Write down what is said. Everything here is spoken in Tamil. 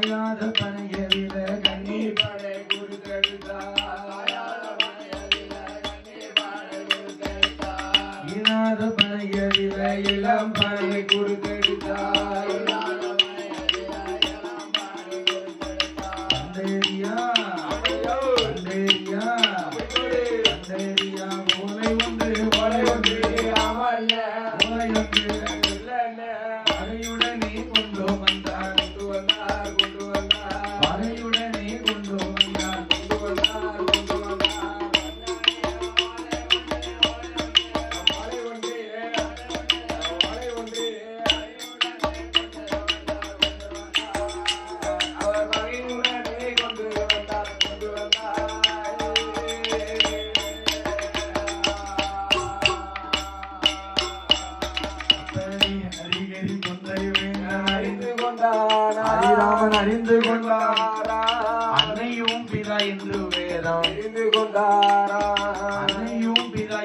காயாத பனையவில கண்ணீர் படை இனாத பனையவில இளம் பனை குறுக்கெடுத்தாய் அந்தேரியா அந்தேரியா அந்தேரியா மூளை ஒன்று மூளை ஒன்று மூளை ஒன்று அறையுடனே கொண்டு வந்தார் அறையுடனே கொண்டு வந்தார் ஹரிராமன் அறிந்து கொண்டாரா அன்னையும் பிதா என்று வேதம் அறிந்து கொண்டாரா அன்னையும் பிதா